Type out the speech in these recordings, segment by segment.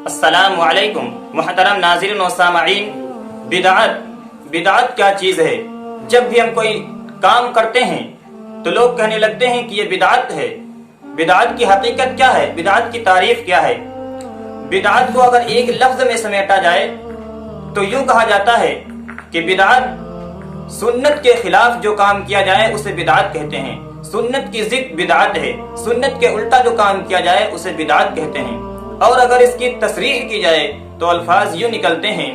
السلام علیکم محترم ناظرین و سامعین۔ بدعت کیا چیز ہے؟ جب بھی ہم کوئی کام کرتے ہیں تو لوگ کہنے لگتے ہیں کہ یہ بدعت ہے۔ بدعت کی حقیقت کیا ہے؟ بدعت کی تعریف کیا ہے؟ بدعت کو اگر ایک لفظ میں سمیٹا جائے تو یوں کہا جاتا ہے کہ بدعت سنت کے خلاف جو کام کیا جائے اسے بدعت کہتے ہیں۔ سنت کی ضد بدعت ہے۔ سنت کے الٹا جو کام کیا جائے اسے بدعت کہتے ہیں۔ اور اگر اس کی تصریح کی جائے تو الفاظ یوں نکلتے ہیں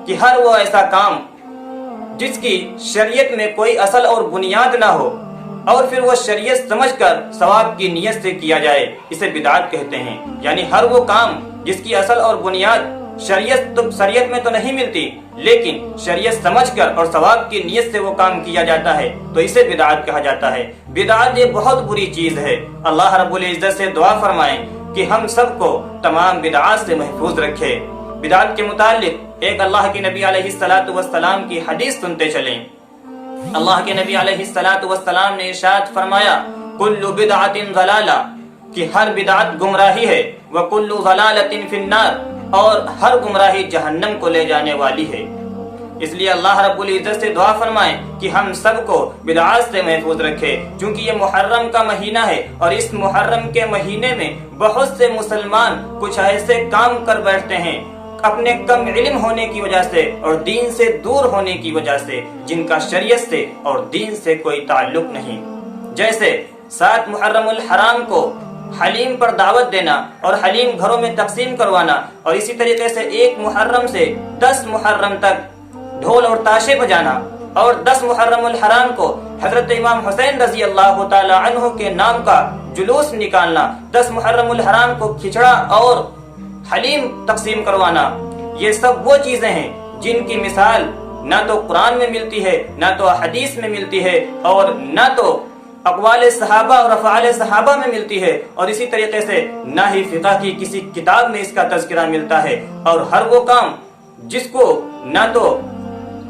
کہ ہر وہ ایسا کام جس کی شریعت میں کوئی اصل اور بنیاد نہ ہو اور پھر وہ شریعت سمجھ کر ثواب کی نیت سے کیا جائے اسے بدعت کہتے ہیں۔ یعنی ہر وہ کام جس کی اصل اور بنیاد شریعت میں تو نہیں ملتی لیکن شریعت سمجھ کر اور ثواب کی نیت سے وہ کام کیا جاتا ہے تو اسے بدعت کہا جاتا ہے۔ بدعت یہ بہت بری چیز ہے۔ اللہ رب العزت سے دعا فرمائیں کہ ہم سب کو تمام بدعات سے محفوظ رکھے۔ بدعت کے متعلق ایک اللہ کے نبی علیہ السلام کی حدیث سنتے چلیں۔ اللہ کے نبی علیہ السلام نے ارشاد فرمایا کل بدعت ضلالہ، کہ ہر بدعت گمراہی ہے، وکل ضلالۃ فی النار، اور ہر گمراہی جہنم کو لے جانے والی ہے۔ اس لیے اللہ رب العزت سے دعا فرمائیں کہ ہم سب کو بدعات سے محفوظ رکھے، چونکہ یہ محرم کا مہینہ ہے اور اس محرم کے مہینے میں بہت سے مسلمان کچھ ایسے کام کر بیٹھتے ہیں اپنے کم علم ہونے کی وجہ سے اور دین سے دور ہونے کی وجہ سے، جن کا شریعت سے اور دین سے کوئی تعلق نہیں۔ جیسے 7 محرم الحرام کو حلیم پر دعوت دینا اور حلیم گھروں میں تقسیم کروانا، اور اسی طریقے سے 1 محرم سے 10 محرم تک ڈھول اور تاشے بجانا، اور 10 محرم الحرام کو حضرت امام حسین رضی اللہ تعالی عنہ کے نام کا جلوس نکالنا، 10 محرم الحرام کو کھچڑا اور حلیم تقسیم کروانا، یہ سب وہ چیزیں ہیں جن کی مثال نہ تو قرآن میں ملتی ہے، نہ تو حدیث میں ملتی ہے، اور نہ تو اقوال صحابہ اور افعال صحابہ میں ملتی ہے، اور اسی طریقے سے نہ ہی فقہ کی کسی کتاب میں اس کا تذکرہ ملتا ہے۔ اور ہر وہ کام جس کو نہ تو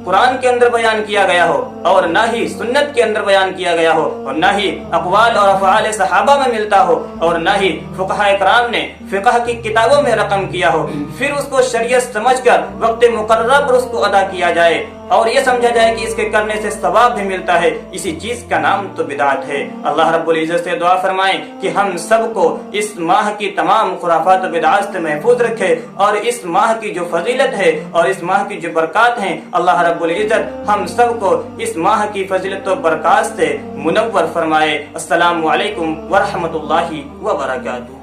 قرآن کے اندر بیان کیا گیا ہو اور نہ ہی سنت کے اندر بیان کیا گیا ہو اور نہ ہی اقوال اور افعال صحابہ میں ملتا ہو اور نہ ہی فقہاء کرام نے فقہ کی کتابوں میں رقم کیا ہو، پھر اس کو شریعت سمجھ کر وقت مقررہ پر اس کو ادا کیا جائے اور یہ سمجھا جائے کہ اس کے کرنے سے ثواب بھی ملتا ہے، اسی چیز کا نام تو بدعت ہے۔ اللہ رب العزت سے دعا فرمائیں کہ ہم سب کو اس ماہ کی تمام خرافات و بدعات سے محفوظ رکھے، اور اس ماہ کی جو فضیلت ہے اور اس ماہ کی جو برکات ہیں، اللہ رب العزت ہم سب کو اس ماہ کی فضیلت و برکات سے منور فرمائے۔ السلام علیکم ورحمۃ اللہ وبرکاتہ۔